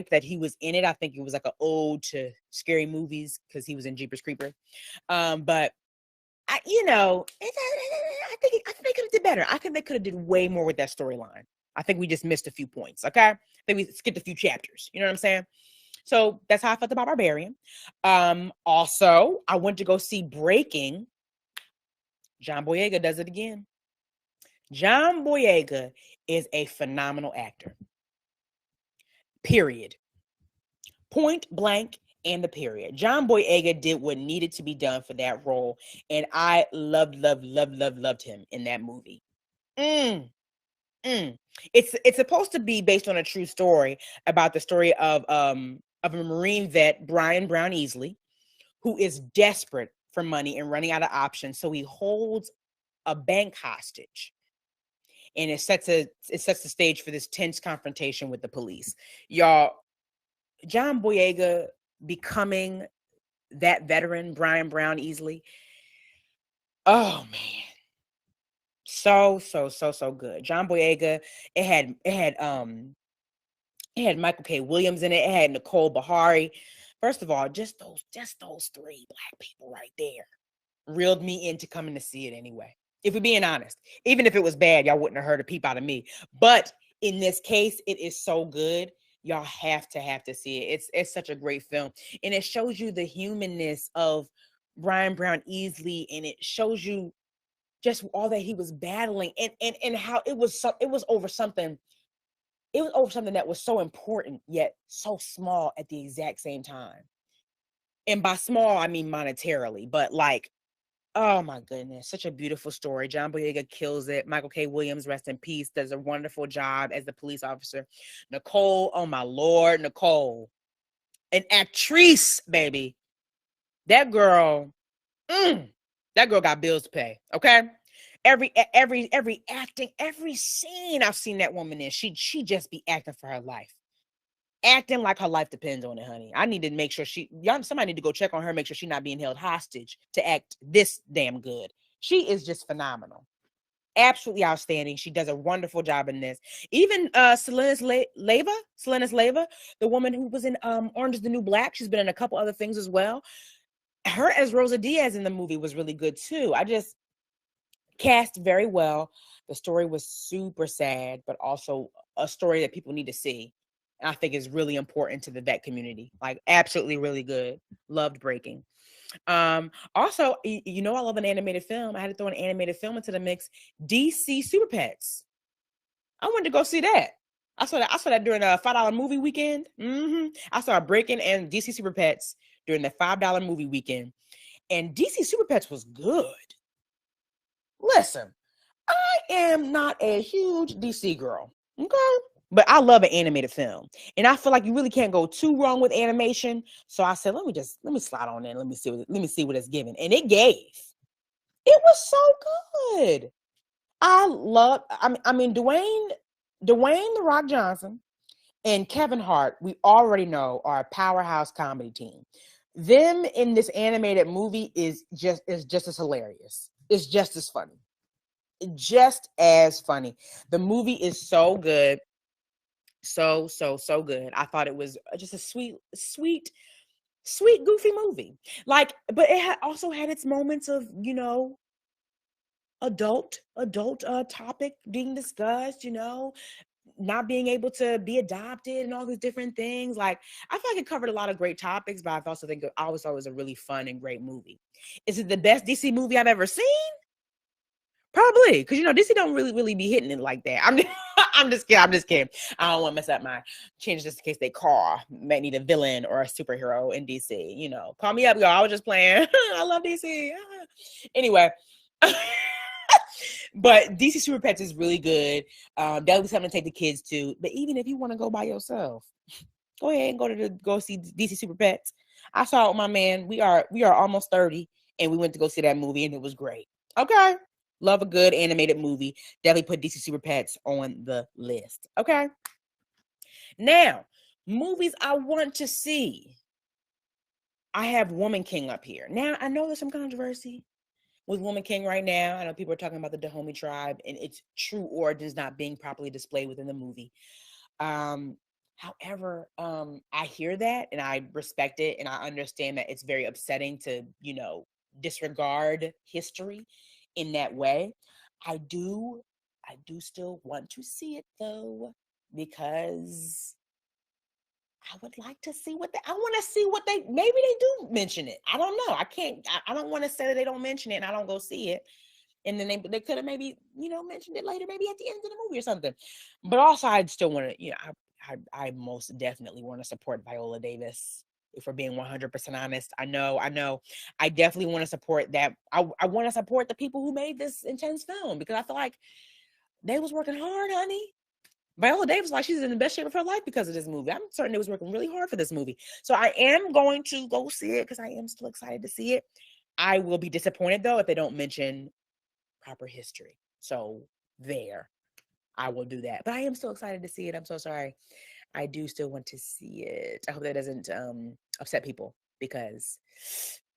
that he was in it. I think it was like an ode to scary movies because he was in Jeepers Creepers. But I think they could have did better. I think they could have did way more with that storyline. I think we just missed a few points. Okay, I think we skipped a few chapters. You know what I'm saying? So that's how I felt about Barbarian. Also, I went to go see Breaking. John Boyega does it again. John Boyega is a phenomenal actor. Period. Point blank and the period. John Boyega did what needed to be done for that role, and I loved him in that movie. It's supposed to be based on a true story about the story of a Marine vet, Brian Brown Easley, who is desperate for money and running out of options. So he holds a bank hostage. And it sets the stage for this tense confrontation with the police. Y'all, John Boyega becoming that veteran, Brian Brown Easley. Oh man. So good. John Boyega, it had Michael K. Williams in it. It had Nicole Bahari. First of all, just those three Black people right there reeled me into coming to see it anyway. If we're being honest, even if it was bad, y'all wouldn't have heard a peep out of me. But in this case, it is so good. Y'all have to see it. It's such a great film, and it shows you the humanness of Brian Brown Easley, and it shows you just all that he was battling, and how it was over something it was over something that was so important yet so small at the exact same time. And by small, I mean monetarily, but like, oh my goodness, such a beautiful story. John Boyega kills it. Michael K. Williams, rest in peace, does a wonderful job as the police officer. Nicole, oh my Lord, Nicole, an actrice, baby. That girl, that girl got bills to pay. Okay, every acting, every scene I've seen that woman in, she just be acting for her life. Acting like her life depends on it, honey. I need to make sure somebody need to go check on her, make sure she's not being held hostage to act this damn good. She is just phenomenal. Absolutely outstanding. She does a wonderful job in this. Even Selenis Leyva, the woman who was in Orange is the New Black. She's been in a couple other things as well. Her as Rosa Diaz in the movie was really good too. I just cast very well. The story was super sad, but also a story that people need to see. And I think is really important to the vet community. Like absolutely really good. Loved Breaking. Also, I love an animated film. I had to throw an animated film into the mix. DC Super Pets. I wanted to go see that. I saw that during a $5 movie weekend. I saw Breaking and DC Super Pets during the $5 movie weekend. And DC Super Pets was good. Listen, I am not a huge DC girl. Okay. But I love an animated film. And I feel like you really can't go too wrong with animation. So I said, let me slide on in. Let me see what it's giving. And it gave. It was so good. Dwayne The Rock Johnson and Kevin Hart, we already know are a powerhouse comedy team. Them in this animated movie is just as hilarious. It's just as funny. Just as funny. The movie is so good. So good. I thought it was just a sweet, goofy movie. Like, but it also had its moments of, adult topic being discussed, not being able to be adopted and all these different things. Like, I feel like it covered a lot of great topics, but I also think I always thought it was a really fun and great movie. Is it the best DC movie I've ever seen? Probably, because DC don't really be hitting it like that. I'm just kidding. I don't want to mess up my change just in case they might need a villain or a superhero in DC. Call me up, y'all. I was just playing. I love DC. Anyway, but DC Super Pets is really good. That'll be something to take the kids to. But even if you want to go by yourself, go ahead and go see DC Super Pets. I saw it with my man. We are almost 30, and we went to go see that movie, and it was great. Okay. Love a good animated movie. Definitely put DC Super Pets on the list. Okay. Now, movies I want to see. I have Woman King up here. Now, I know there's some controversy with Woman King right now. I know people are talking about the Dahomey tribe and its true origins not being properly displayed within the movie. However, I hear that and I respect it, and I understand that it's very upsetting to, disregard history in that way. I do still want to see it though, because I would like to see I want to see maybe they do mention it. I don't know. I don't want to say that they don't mention it and I don't go see it. And then they could have maybe, mentioned it later, maybe at the end of the movie or something. But also I'd still want to, I most definitely want to support Viola Davis. If we're being 100% honest, I know. I definitely want to support that. I want to support the people who made this intense film, because I feel like they was working hard, honey. Viola Davis, like, she's in the best shape of her life because of this movie. I'm certain they was working really hard for this movie. So I am going to go see it because I am still excited to see it. I will be disappointed though if they don't mention proper history. So there, I will do that. But I am still excited to see it. I'm so sorry. I do still want to see it. I hope that doesn't upset people, because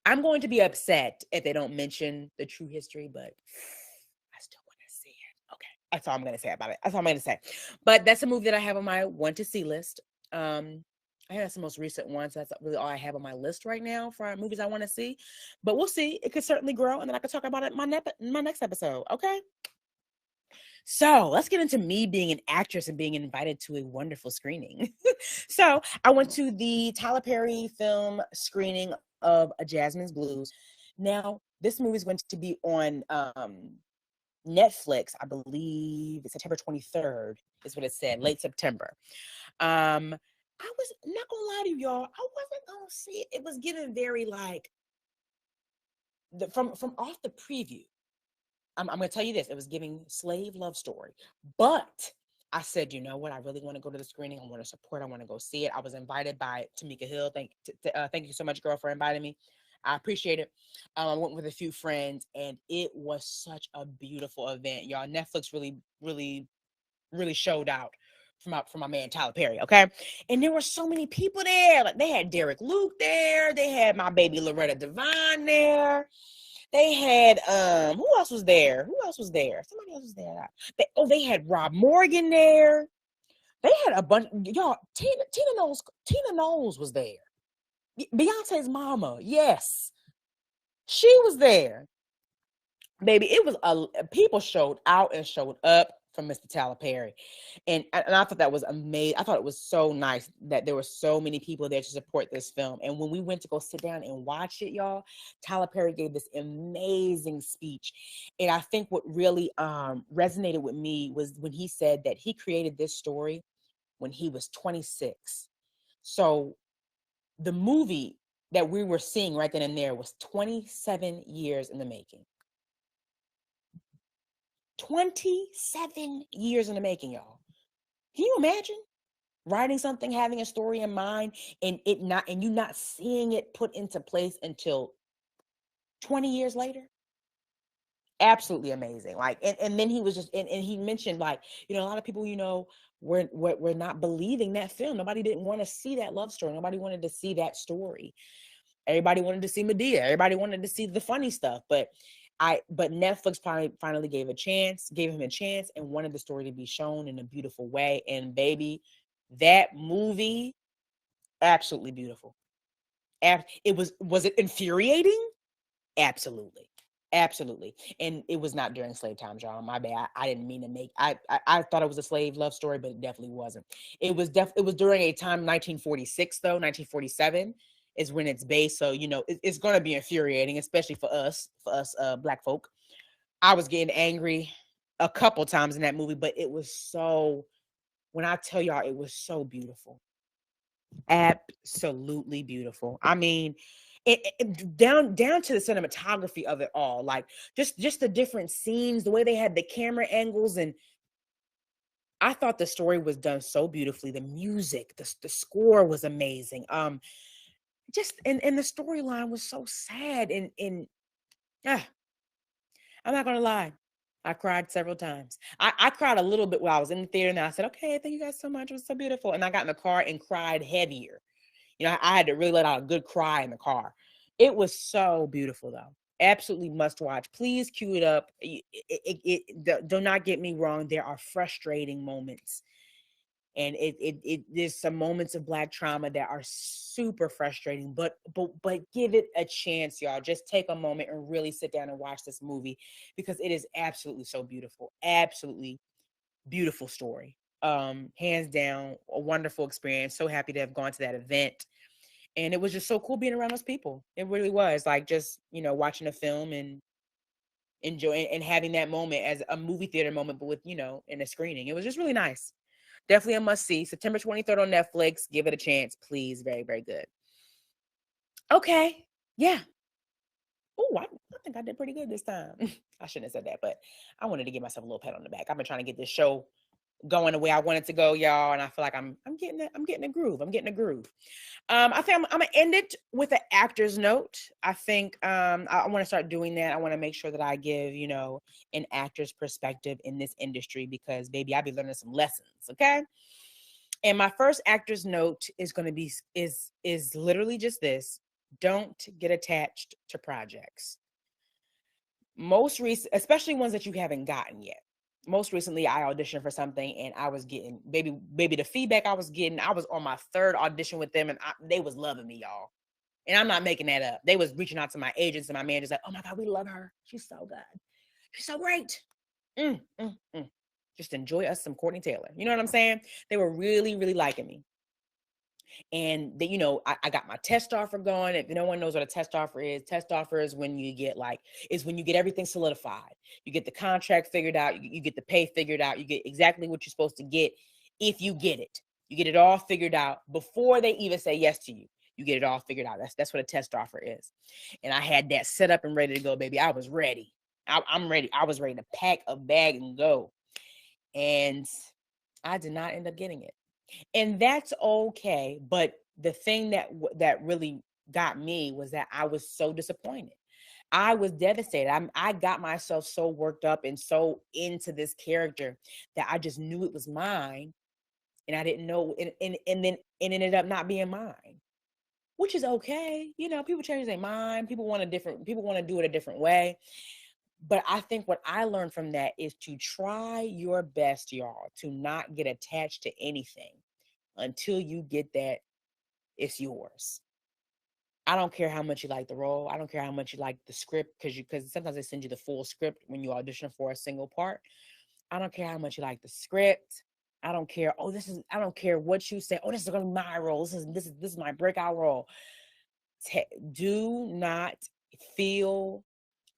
I'm going to be upset if they don't mention the true history, but I still want to see it. Okay. That's all I'm going to say about it. That's all I'm going to say. But that's a movie that I have on my want to see list. I think that's the most recent one. So that's really all I have on my list right now for movies I want to see. But we'll see. It could certainly grow, and then I could talk about it in my next episode. Okay. So let's get into me being an actress and being invited to a wonderful screening. So I went to the Tyler Perry film screening of A Jasmine's Blues. Now, this movie is going to be on Netflix, I believe it's September 23rd is what it said, late September. I was not gonna lie to you, y'all. I wasn't gonna see it. It was given very like from off the preview. I'm gonna tell you this: it was giving slave love story, but I said, you know what? I really want to go to the screening. I want to support. I want to go see it. I was invited by Tamika Hill. Thank you so much, girl, for inviting me. I appreciate it. I went with a few friends, and it was such a beautiful event, y'all. Netflix really showed out for my man Tyler Perry, okay? And there were so many people there. Like they had Derek Luke there. They had my baby Loretta Devine there. They had who else was there? Somebody else was there. They had Rob Morgan there. They had a bunch, y'all. Tina Knowles was there. Beyonce's mama, yes, she was there. Baby, it was people showed out and showed up for Mr. Tyler Perry. And I thought that was amazing. I thought it was so nice that there were so many people there to support this film. And when we went to go sit down and watch it, y'all, Tyler Perry gave this amazing speech. And I think what really resonated with me was when he said that he created this story when he was 26. So the movie that we were seeing right then and there was 27 years in the making. 27 years in the making, y'all. Can you imagine writing something, having a story in mind, and you not seeing it put into place until 20 years later? Absolutely amazing. Like, and then he was just, and he mentioned, like, a lot of people, were not believing that film. Nobody didn't want to see that love story. Nobody wanted to see that story. Everybody wanted to see Medea. Everybody wanted to see the funny stuff, but Netflix finally gave him a chance and wanted the story to be shown in a beautiful way. And baby, that movie, absolutely beautiful. Was it infuriating? Absolutely. Absolutely. And it was not during slave times, y'all. My bad. I didn't mean to make, I thought it was a slave love story, but it definitely wasn't. It was during a time, 1946 though, 1947 is when it's based. So, it's going to be infuriating, especially for us Black folk. I was getting angry a couple times in that movie, but it was when I tell y'all, it was so beautiful. Absolutely beautiful. I mean, down to the cinematography of it all, like just the different scenes, the way they had the camera angles, and I thought the story was done so beautifully. The music, the score was amazing. Just and the storyline was so sad, and I'm not gonna lie, I cried several times. I cried a little bit while I was in the theater, and I said, "Okay, thank you guys so much. It was so beautiful." And I got in the car and cried heavier. I had to really let out a good cry in the car. It was so beautiful, though. Absolutely must watch. Please cue it up. Do not get me wrong. There are frustrating moments. And there's some moments of Black trauma that are super frustrating, but give it a chance, y'all. Just take a moment and really sit down and watch this movie because it is absolutely so beautiful. Absolutely beautiful story. Hands down, a wonderful experience. So happy to have gone to that event. And it was just so cool being around those people. It really was like just, watching a film and enjoying and having that moment as a movie theater moment, but with, in a screening. It was just really nice. Definitely a must see. September 23rd on Netflix. Give it a chance, please. Very, very good. Okay. Yeah. Oh, I think I did pretty good this time. I shouldn't have said that, but I wanted to give myself a little pat on the back. I've been trying to get this show going the way I want it to go, y'all, and I feel like I'm getting a groove. I'm getting a groove. I think I'm gonna end it with an actor's note. I think I want to start doing that. I want to make sure that I give an actor's perspective in this industry because baby, I be learning some lessons. Okay. And my first actor's note is going to be is literally just this: don't get attached to projects. Most recent, especially ones that you haven't gotten yet. Most recently, I auditioned for something and I was getting baby the feedback I was getting. I was on my third audition with them and they was loving me, y'all. And I'm not making that up. They was reaching out to my agents and my managers like, "Oh my God, we love her. She's so good. She's so great. Just enjoy us some Courtney Taylor." You know what I'm saying? They were really, really liking me. And that, I got my test offer going. If no one knows what a test offer is when you get everything solidified. You get the contract figured out, you get the pay figured out, you get exactly what you're supposed to get. If you get it, you get it all figured out before they even say yes to you. You get it all figured out. That's what a test offer is. And I had that set up and ready to go, baby. I was ready. I'm ready. I was ready to pack a bag and go. And I did not end up getting it. And that's okay. But the thing that really got me was that I was so disappointed. I was devastated. I got myself so worked up and so into this character that I just knew it was mine. And I didn't know. And then it ended up not being mine, which is okay. People change their mind. People want to do it a different way. But I think what I learned from that is to try your best, y'all, to not get attached to anything until you get that it's yours. I don't care how much you like the role. I don't care how much you like the script, because sometimes they send you the full script when you audition for a single part. I don't care how much you like the script. I don't care. I don't care what you say. Oh, this is going to be my role. This is my breakout role. Do not feel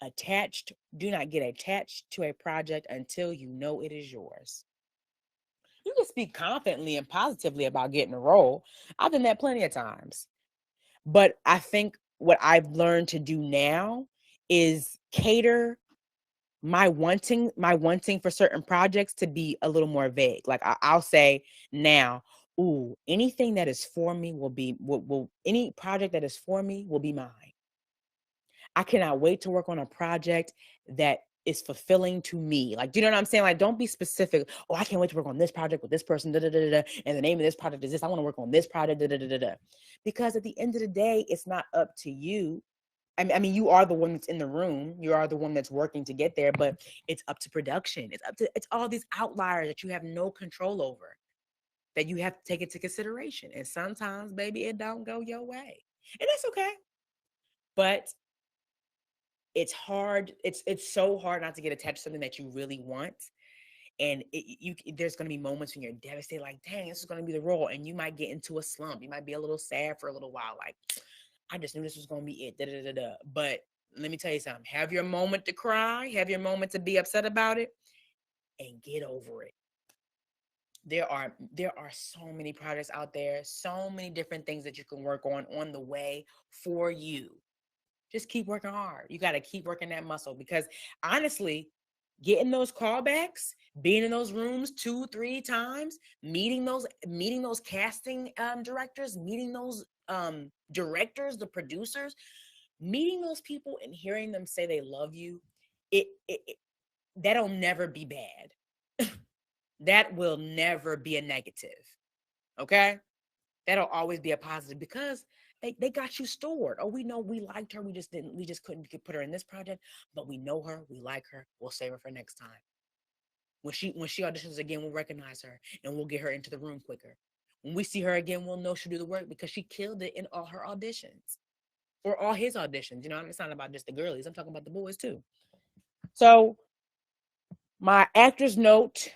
attached. Do not get attached to a project until you know it is yours. You can speak confidently and positively about getting a role. I've done that plenty of times. But I think what I've learned to do now is cater my wanting for certain projects to be a little more vague. Like I'll say now, anything that is for me any project that is for me will be mine. I cannot wait to work on a project that is fulfilling to me. Like, do you know what I'm saying? Like, don't be specific. Oh, I can't wait to work on this project with this person. And the name of this project is this. I want to work on this project. Because at the end of the day, it's not up to you. I mean, you are the one that's in the room. You are the one that's working to get there, but it's up to production. It's all these outliers that you have no control over, that you have to take into consideration. And sometimes, baby, it don't go your way. And that's okay. But it's hard. It's so hard not to get attached to something that you really want. And there's going to be moments when you're devastated, like, dang, this is going to be the role. And you might get into a slump. You might be a little sad for a little while. Like, I just knew this was going to be it. But let me tell you something. Have your moment to cry. Have your moment to be upset about it. And get over it. There are so many projects out there. So many different things that you can work on the way for you. Just keep working hard. You got to keep working that muscle, because honestly, getting those callbacks, being in those rooms 2-3 times, meeting those casting directors, meeting those directors, the producers, meeting those people and hearing them say they love you, that'll never be bad. That will never be a negative. Okay? That'll always be a positive, because they got you stored. Oh, we know we liked her. We just couldn't put her in this project, but we know her. We like her. We'll save her for next time. When she auditions again, we'll recognize her and we'll get her into the room quicker. When we see her again, we'll know she'll do the work because she killed it in all her auditions, or all his auditions. You know, it's not about just the girlies. I'm talking about the boys too. So my actor's note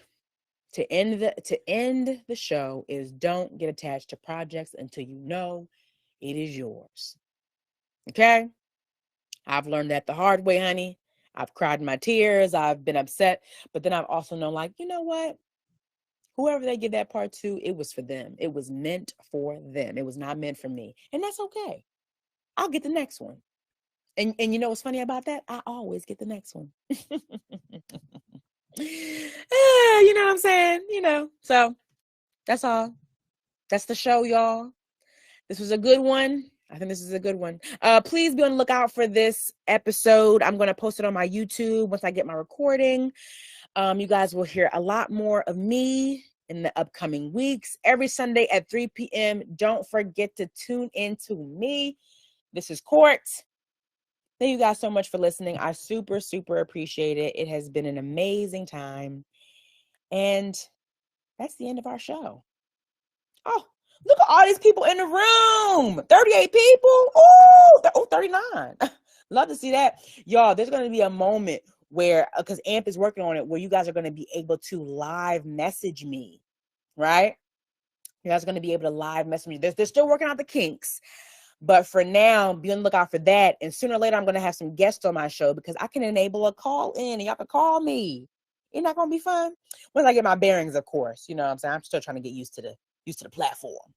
to end the show is: don't get attached to projects until you know it is yours. Okay? I've learned that the hard way, honey. I've cried my tears. I've been upset. But then I've also known, like, you know what? Whoever they give that part to, it was for them. It was meant for them. It was not meant for me. And that's okay. I'll get the next one. And you know what's funny about that? I always get the next one. You know what I'm saying? So that's all. That's the show, y'all. This was a good one. I think this is a good one. Please be on the lookout for this episode. I'm going to post it on my YouTube once I get my recording. You guys will hear a lot more of me in the upcoming weeks. Every Sunday at 3 p.m. Don't forget to tune in to me. This is Court. Thank you guys so much for listening. I super, super appreciate it. It has been an amazing time. And that's the end of our show. Oh, look at all these people in the room. 38 people. Oh, 39. Love to see that. Y'all, there's going to be a moment where, because AMP is working on it, where you guys are going to be able to live message me, right? You guys are going to be able to live message me. They're still working out the kinks. But for now, be on the lookout for that. And sooner or later, I'm going to have some guests on my show because I can enable a call in and y'all can call me. Isn't that going to be fun? Once I get my bearings, of course. You know what I'm saying? I'm still trying to get used to the platform.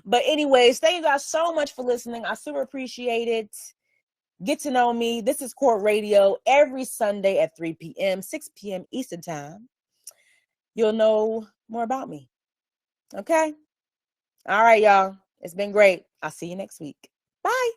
But anyways, thank you guys so much for listening. I super appreciate it. Get to know me. This is Court Radio every Sunday at 3 p.m., 6 p.m. Eastern Time. You'll know more about me. Okay? All right, y'all. It's been great. I'll see you next week. Bye.